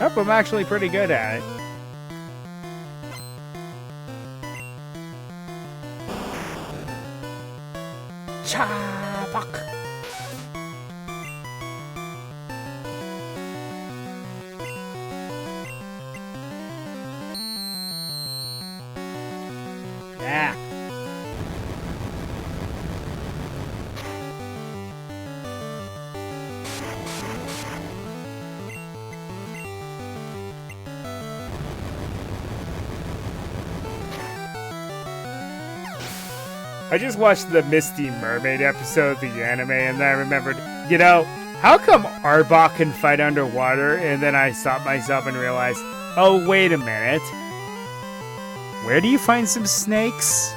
Oh, I'm actually pretty good at it. Fuck. Yeah. I just watched the Misty Mermaid episode of the anime, and then I remembered, you know, how come Arbok can fight underwater? And then I stopped myself and realized, oh, wait a minute. Where do you find some snakes?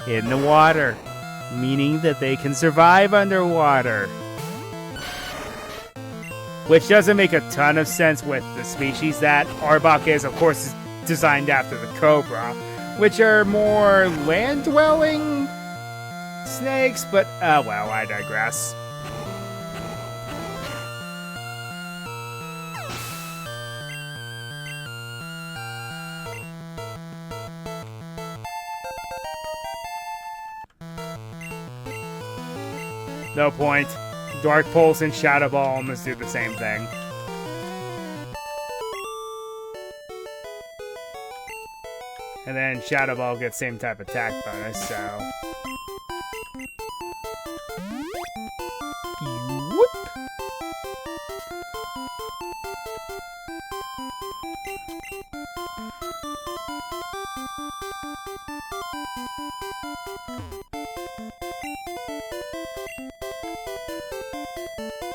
In the water, meaning that they can survive underwater. Which doesn't make a ton of sense with the species that Arbok is, of course, is designed after the cobra, which are more land-dwelling snakes, but, well, I digress. No point. Dark Pulse and Shadow Ball almost do the same thing. And then Shadow Ball gets same type attack bonus, so... Whoop!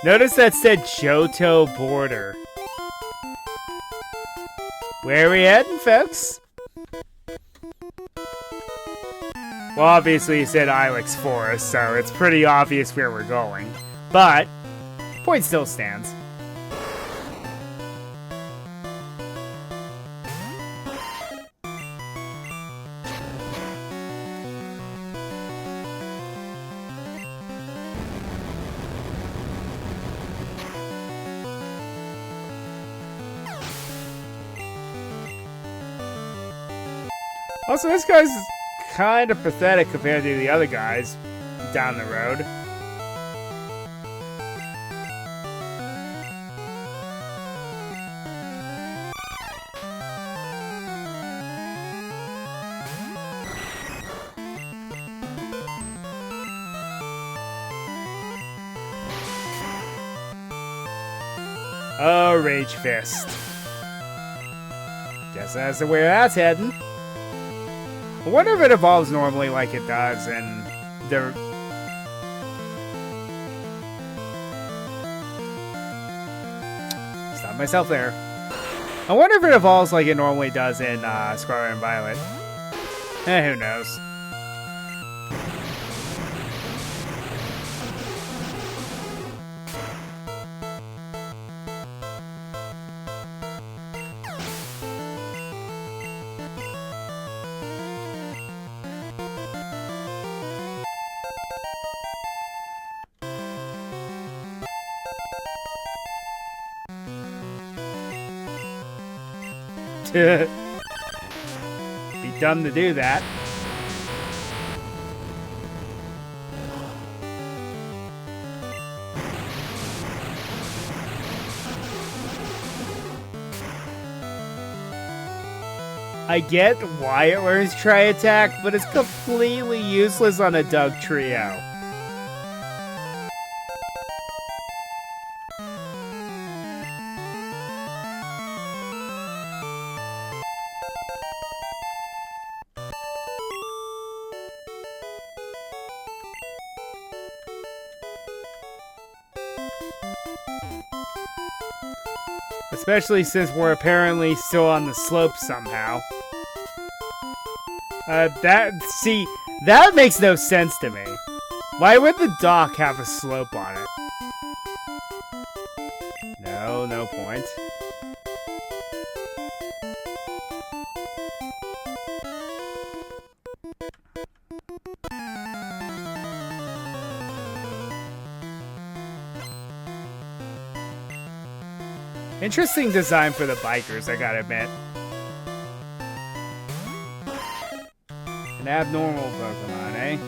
Notice that said Johto border. Where are we heading, folks? Well, obviously he said Ilex Forest, so it's pretty obvious where we're going. But, point still stands. Also, this guy's kind of pathetic compared to the other guys down the road. Oh, Rage Fist. Guess that's where that's heading. I wonder if it evolves normally like it does, and the... Stop myself there. I wonder if it evolves like it normally does in Scarlet and Violet. Who knows? Be dumb to do that. I get why it learns Tri-Attack, but it's completely useless on a Dugtrio. Especially since we're apparently still on the slope somehow. That makes no sense to me. Why would the dock have a slope on it? No point. Interesting design for the bikers, I gotta admit. An abnormal Pokemon, eh?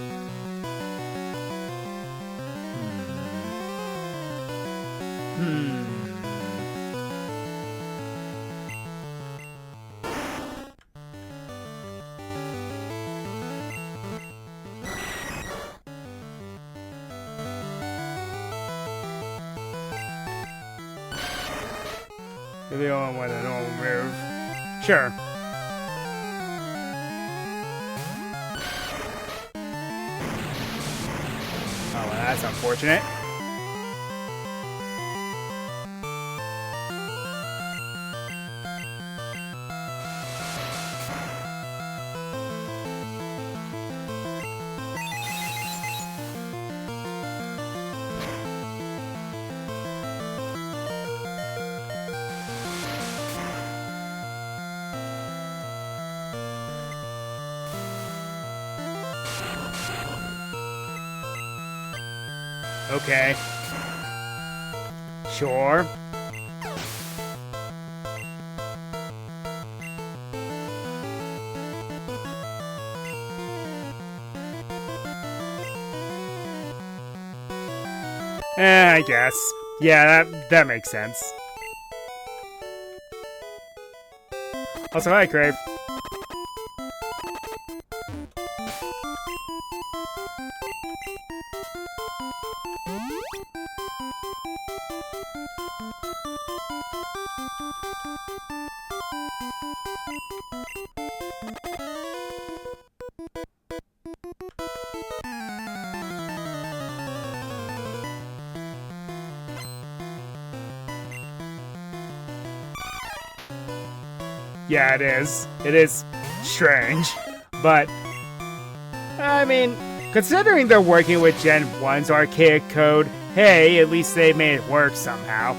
You're the only one with a normal move. Sure. Oh, well, that's unfortunate. Okay. Sure. I guess. Yeah, that makes sense. Also, hi, Crave. Yeah, it is. It is strange. But, I mean, considering they're working with Gen 1's archaic code, hey, at least they made it work somehow.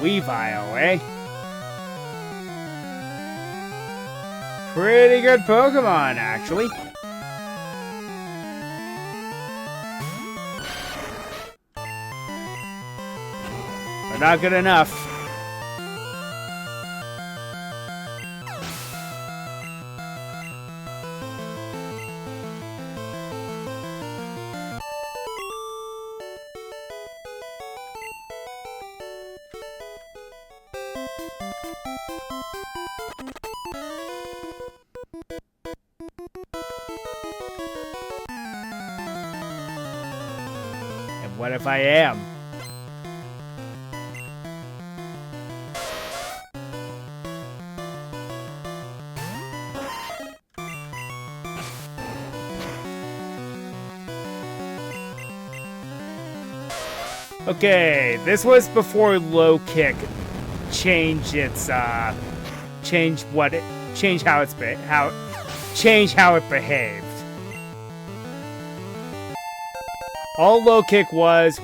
Weavile, eh? Pretty good Pokemon, actually. But not good enough. What if I am? Okay, this was before Low Kick changed its changed how it behaved. All Low Kick was a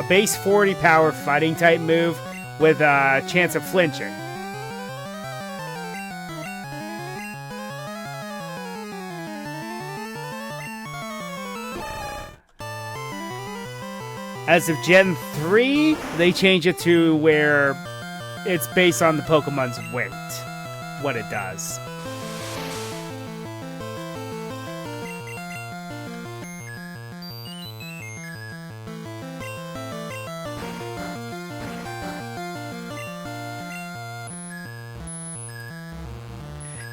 base 40 power fighting type move with a chance of flinching. As of Gen 3, they changed it to where it's based on the Pokemon's weight, what it does.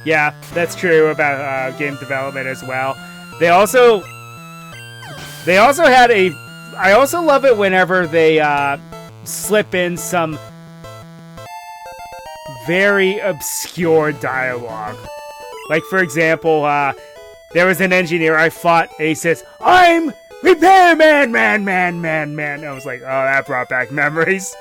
Yeah, that's true about game development as well. They also had a... I also love it whenever they slip in some very obscure dialogue. Like, for example, there was an engineer I fought, and he says, "I'm Repairman, man." I was like, oh, that brought back memories.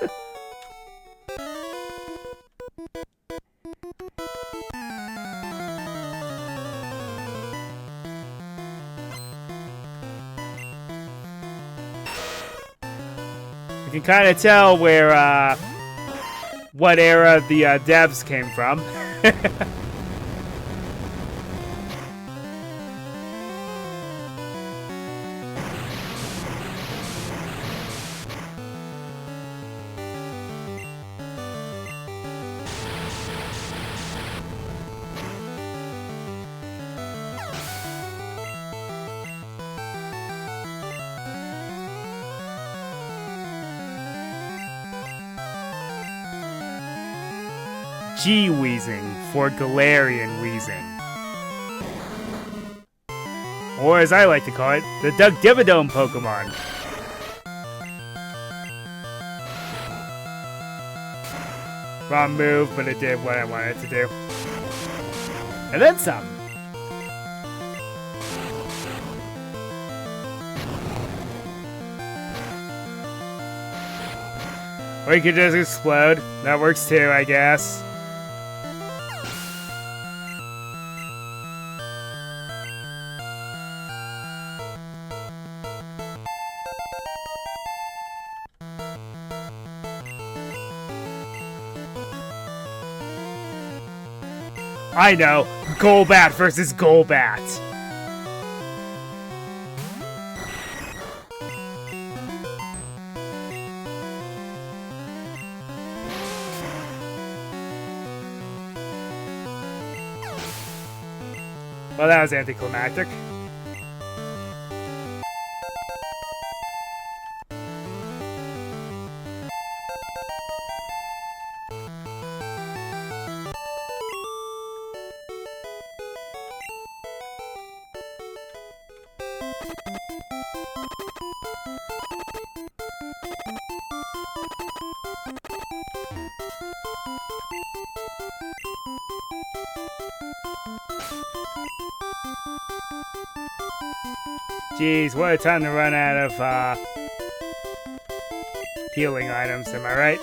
You can kind of tell where, what era the devs came from. G-Weezing for Galarian Weezing. Or as I like to call it, the Dugdividome Pokemon. Wrong move, but it did what I wanted it to do. And then some. Or you could just explode. That works too, I guess. I know, Golbat versus Golbat. Well, that was anticlimactic. Jeez, what a time to run out of healing items, am I right?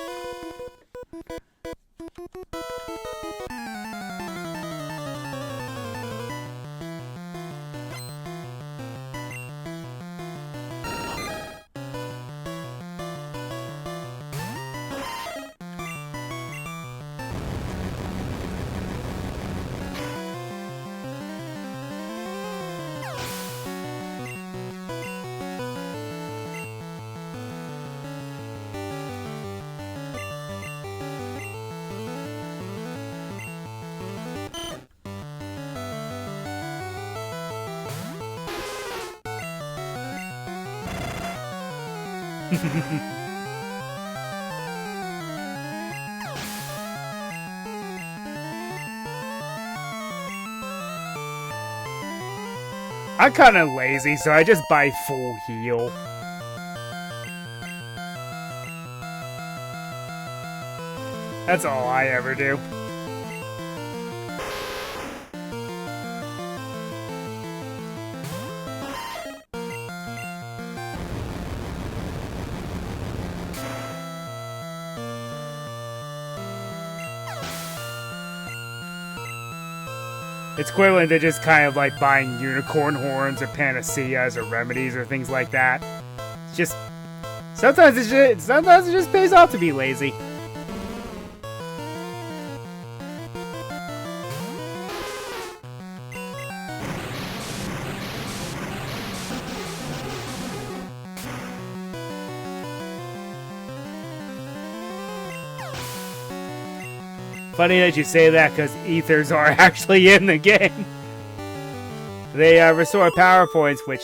I'm kind of lazy, so I just buy full heal. That's all I ever do. It's equivalent to just kind of like buying unicorn horns or panaceas or remedies or things like that. It's just sometimes it just pays off to be lazy. Funny that you say that, because ethers are actually in the game. They restore power points, which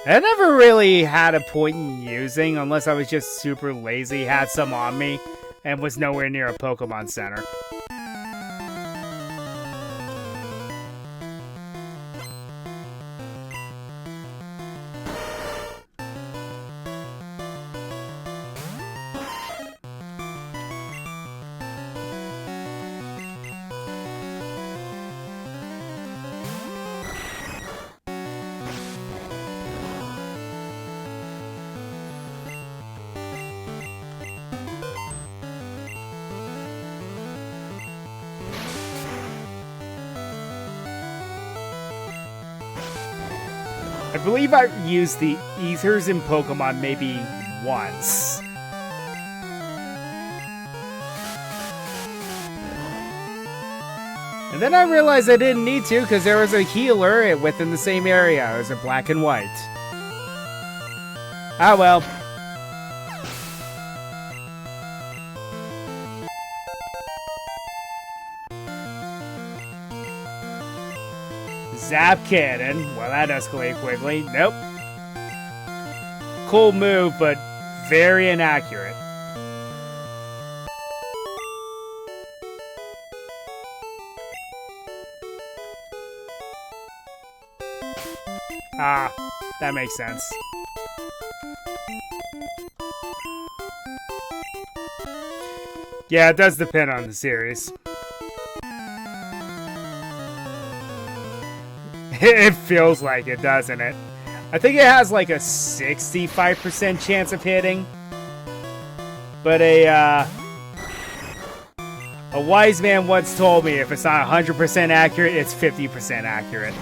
I never really had a point in using unless I was just super lazy, had some on me, and was nowhere near a Pokemon Center. I believe I used the ethers in Pokemon maybe once. And then I realized I didn't need to because there was a healer within the same area. It was a black and white. Ah well. Zap cannon. Well, that escalated quickly. Nope. Cool move, but very inaccurate. Ah, that makes sense. Yeah, it does depend on the series. It feels like it, doesn't it? I think it has like a 65% chance of hitting. But a wise man once told me if it's not 100% accurate, it's 50% accurate.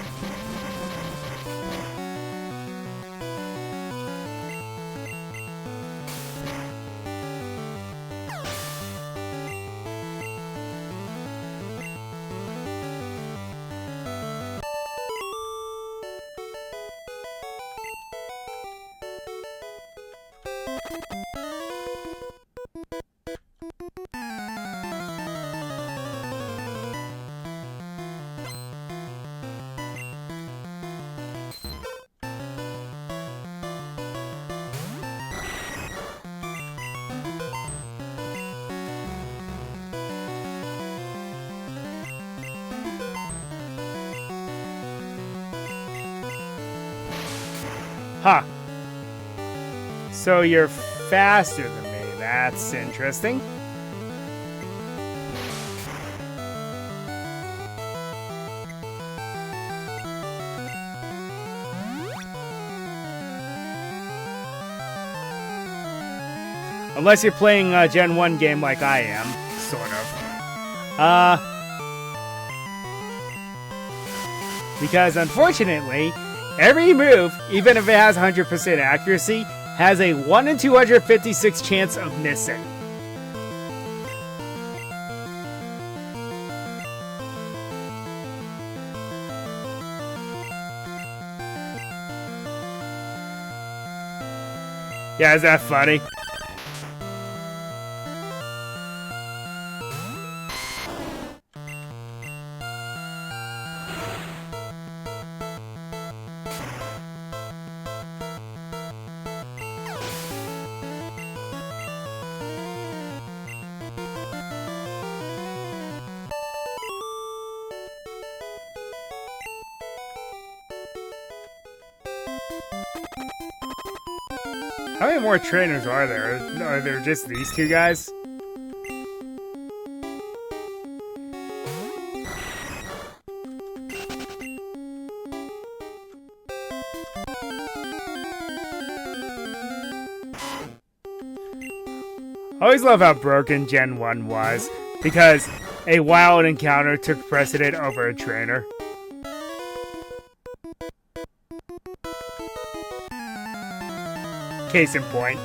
Huh. So you're faster than me. That's interesting. Unless you're playing a Gen 1 game like I am, sort of. Because unfortunately, every move, even if it has 100% accuracy, has a 1 in 256 chance of missing. Yeah, is that funny? How many more trainers are there? Are there just these two guys? I always love how broken Gen 1 was, because a wild encounter took precedent over a trainer. Case in point.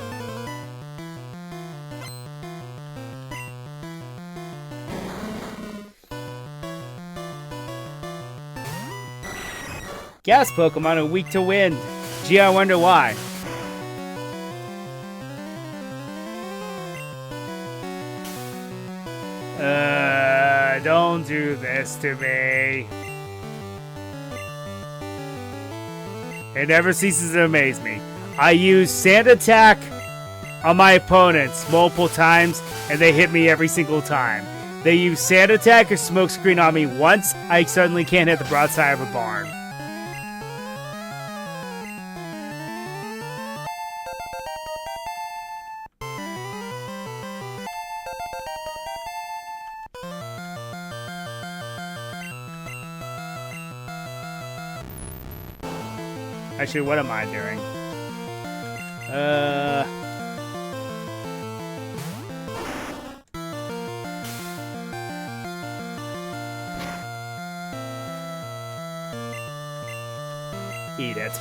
Gas Pokemon are weak to wind. Gee, I wonder why. Don't do this to me. It never ceases to amaze me. I use Sand Attack on my opponents multiple times, and they hit me every single time. They use Sand Attack or Smokescreen on me once, I suddenly can't hit the broadside of a barn. Actually, what am I doing? Eat it.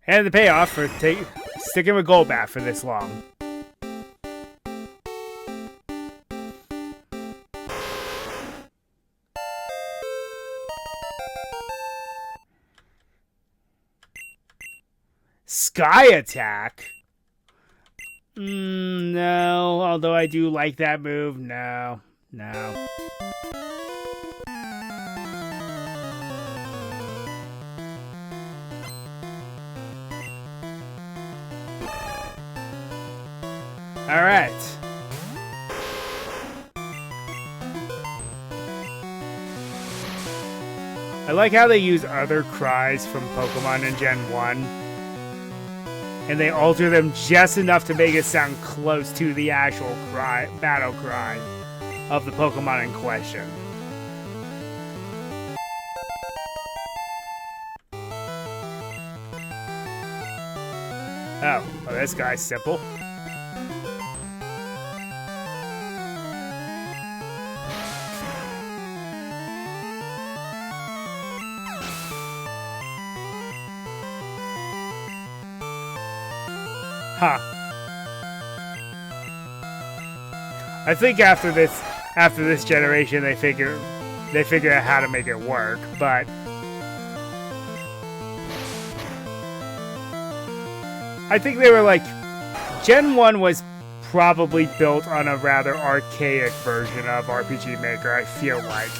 And the payoff for sticking with Golbat for this long. Sky Attack? No, although I do like that move. No. Alright. I like how they use other cries from Pokemon in Gen 1. And they alter them just enough to make it sound close to the actual battle cry of the Pokemon in question. Oh, well, this guy's simple. Huh. I think after this generation they figure out how to make it work, but I think they were like, Gen 1 was probably built on a rather archaic version of RPG Maker, I feel like.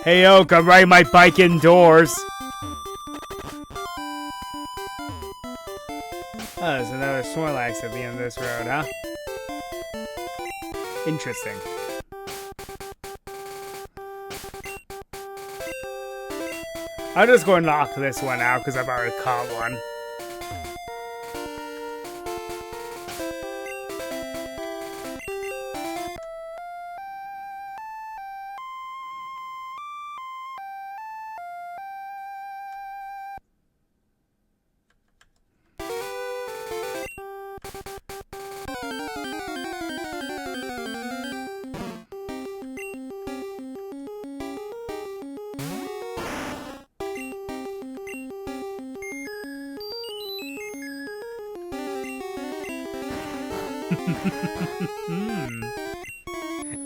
Hey, yo, come ride my bike indoors. Oh, there's another Snorlax at the end of this road, huh? Interesting. I'm just going to knock this one out because I've already caught one.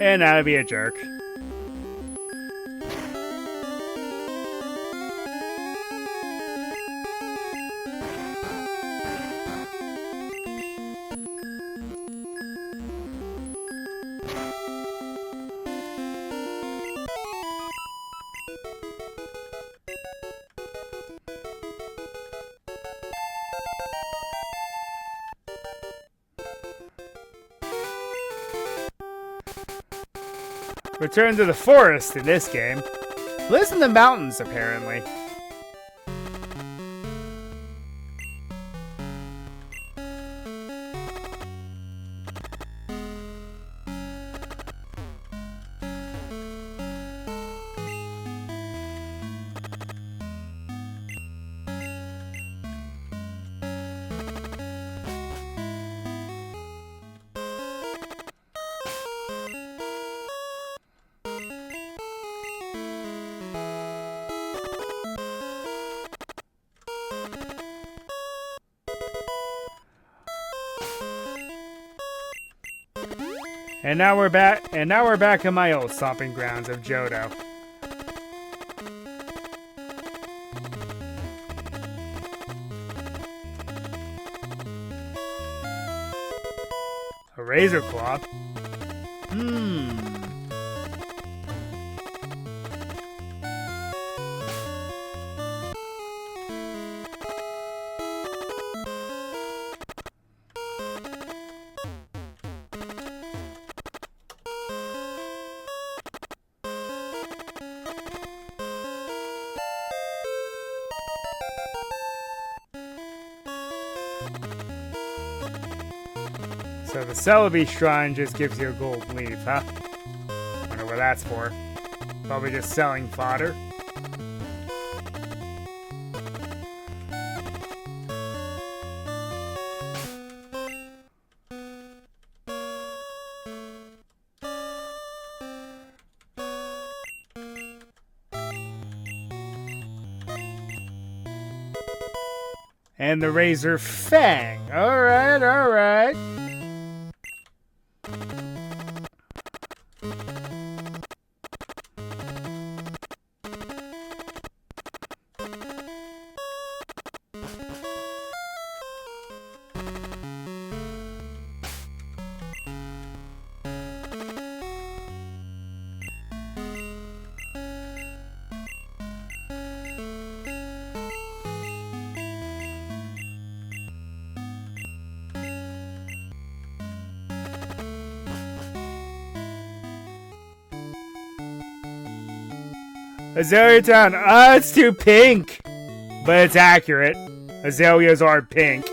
And now to be a jerk. Return to the forest in this game. Lives in the mountains, apparently. And now we're back in my old stomping grounds of Johto. A Razor Claw? So the Celebi Shrine just gives you a gold leaf, huh? Or wonder what that's for. Probably just selling fodder. And the Razor Fang. Alright, alright. Azalea Town. Ah, it's too pink. But it's accurate. Azaleas are pink.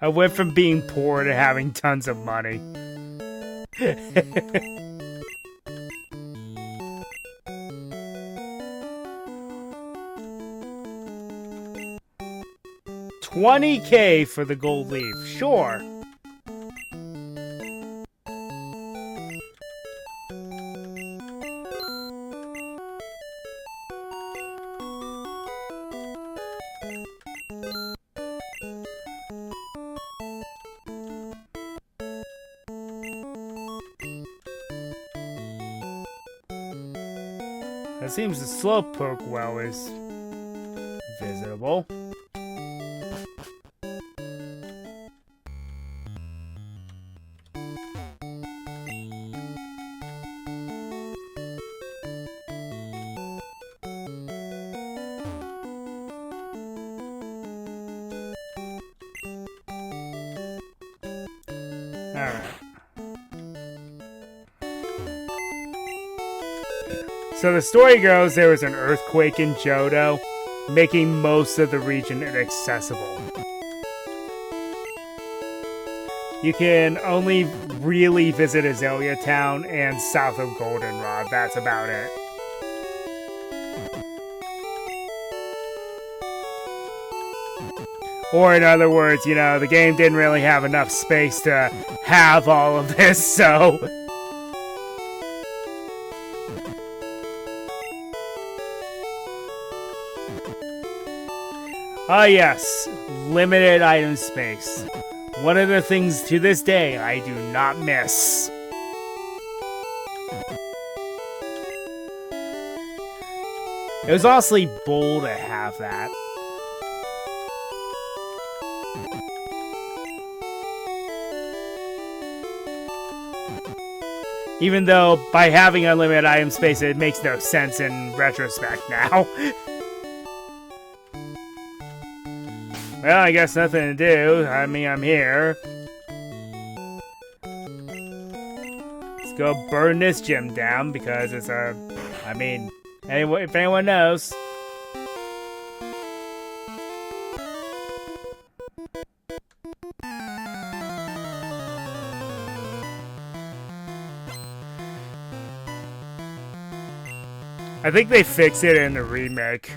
I went from being poor to having tons of money. $20K for the gold leaf. Sure. It seems the Slowpoke well is visitable. Alright. So the story goes there was an earthquake in Johto, making most of the region inaccessible. You can only really visit Azalea Town and south of Goldenrod. That's about it. Or in other words, you know, the game didn't really have enough space to have all of this, so... Ah yes, limited item space. One of the things to this day I do not miss. It was honestly bold to have that. Even though by having unlimited item space it makes no sense in retrospect now. Well, I guess nothing to do. I mean, I'm here. Let's go burn this gym down because it's a... I mean, anyway, if anyone knows. I think they fixed it in the remake.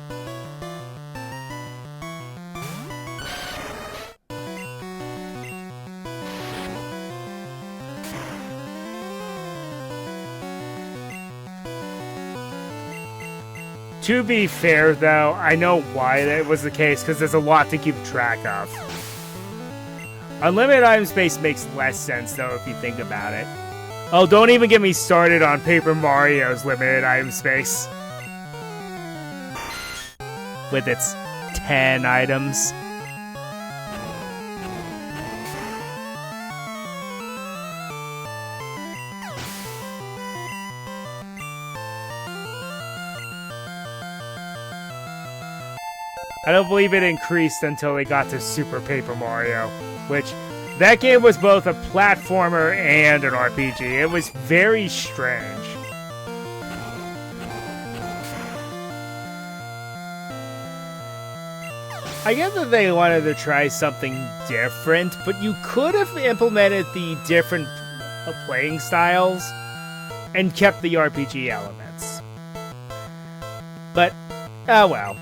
To be fair, though, I know why that was the case, because there's a lot to keep track of. Unlimited item space makes less sense, though, if you think about it. Oh, don't even get me started on Paper Mario's limited item space. With its 10 items. I don't believe it increased until they got to Super Paper Mario, which that game was both a platformer and an RPG. It was very strange. I get that they wanted to try something different, but you could have implemented the different playing styles and kept the RPG elements. But, oh well.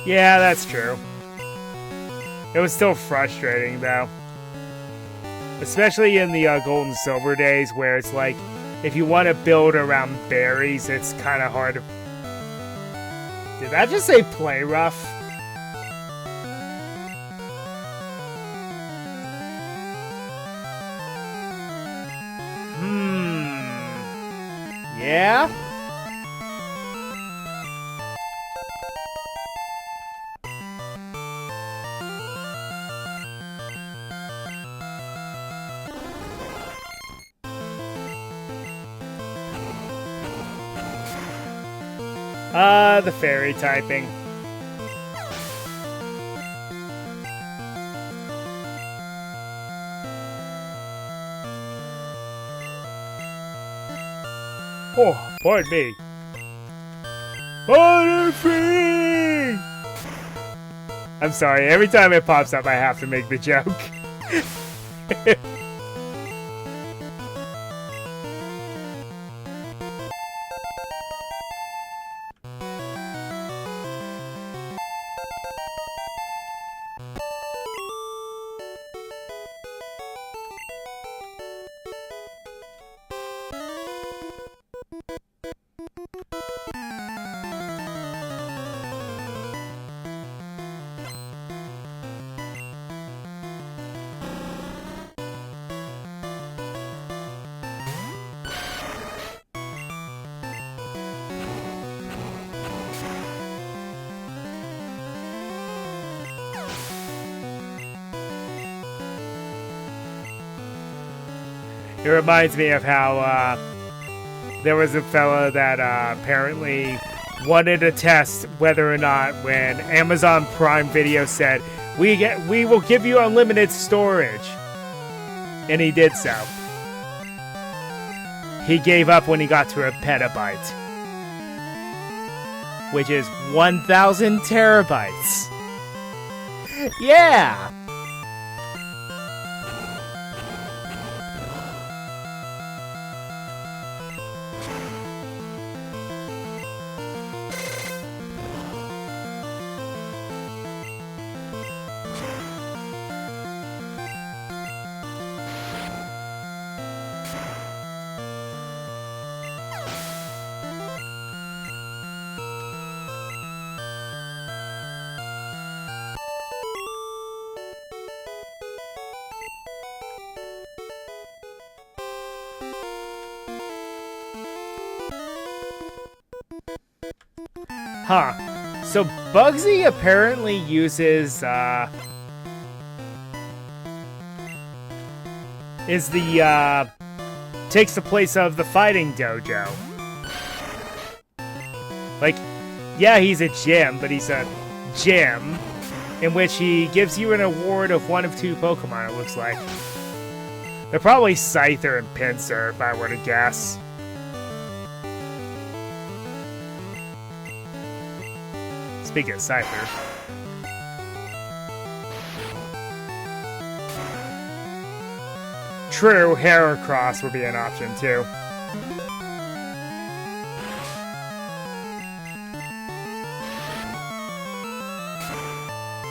Yeah, that's true. It was still frustrating, though. Especially in the Gold and Silver days, where it's like, if you want to build around berries, it's kind of hard to... Did that just say play rough? Yeah? The fairy typing. Oh, pardon me. Butterfree! I'm sorry, every time it pops up I have to make the joke. It reminds me of how there was a fella that apparently wanted to test whether or not when Amazon Prime Video said, we will give you unlimited storage. And he did so. He gave up when he got to a petabyte. Which is 1,000 terabytes. Yeah! Huh. So Bugsy apparently uses, takes the place of the fighting dojo. Like, yeah, he's a gym, but he's a gym in which he gives you an award of one of two Pokemon, it looks like. They're probably Scyther and Pinsir, if I were to guess. Speaking of Scyther. True, Heracross would be an option too.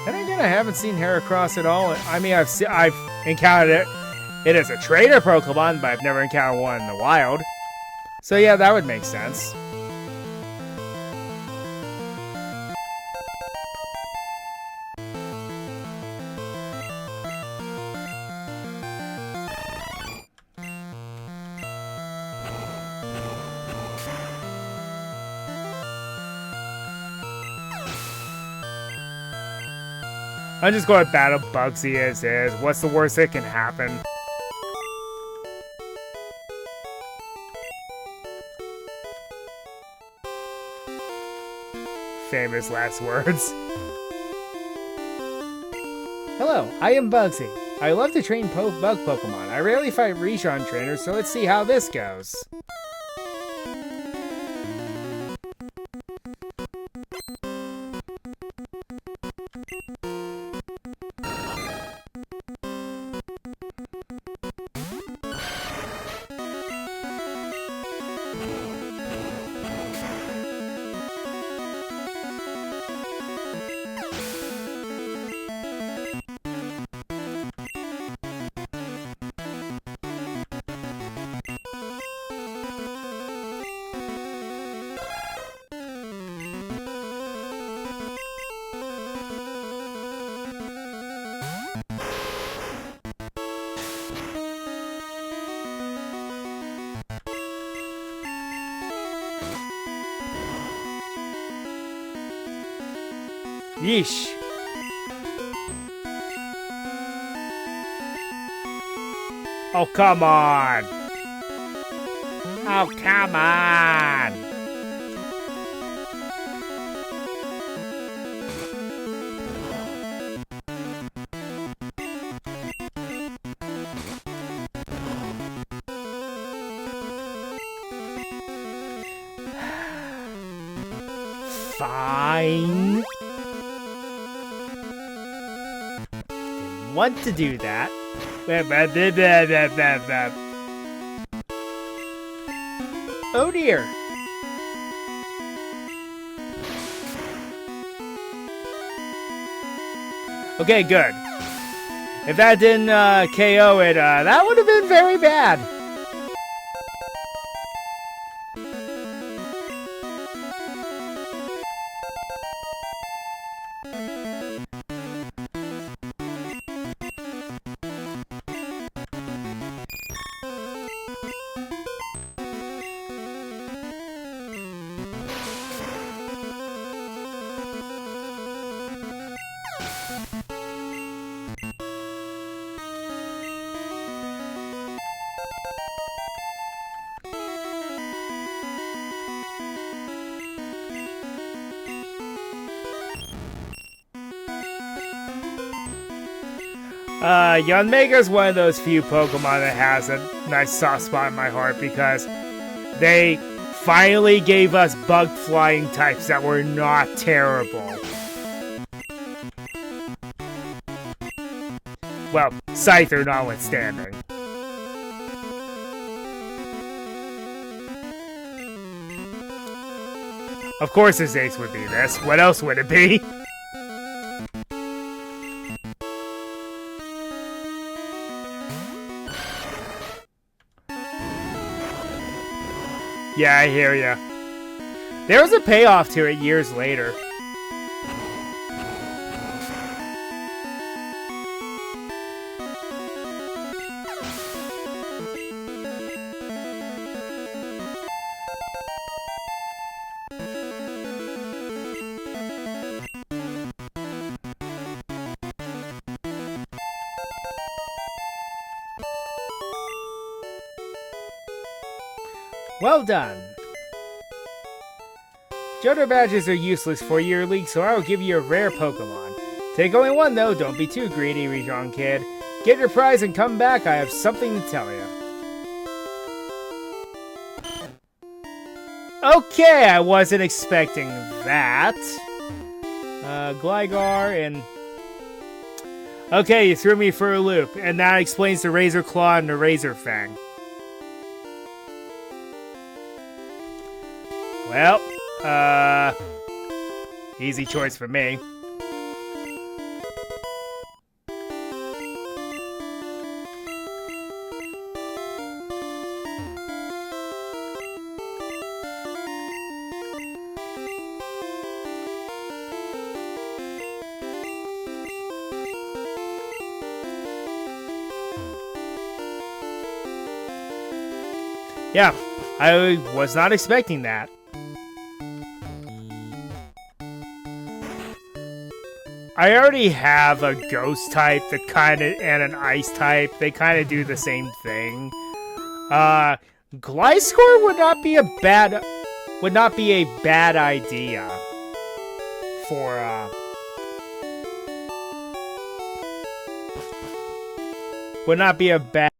Then again, I haven't seen Heracross at all. I mean, I've encountered it as a trainer Pokemon, but I've never encountered one in the wild. So yeah, that would make sense. I'm just going to battle Bugsy as is. What's the worst that can happen? Famous last words. Hello, I am Bugsy. I love to train bug Pokemon. I rarely fight Region trainers, so let's see how this goes. Yeesh. Oh, come on. Oh, come on. Fine. Want to do that. Oh dear. Okay, good. If that didn't KO it, that would have been very bad. Yanmega's one of those few Pokemon that has a nice soft spot in my heart because they finally gave us bug flying types that were not terrible. Well, Scyther notwithstanding. Of course his ace would be this. What else would it be? Yeah, I hear ya. There was a payoff to it years later. Well done. Johto badges are useless for your league, so I will give you a rare Pokemon. Take only one though, don't be too greedy, Region Kid. Get your prize and come back, I have something to tell you. Okay, I wasn't expecting that. Gligar and... Okay, you threw me for a loop, and that explains the Razor Claw and the Razor Fang. Well, easy choice for me. Yeah, I was not expecting that. I already have a ghost type that and an ice type. They kind of do the same thing. Gliscor would not be a bad idea for would not be a bad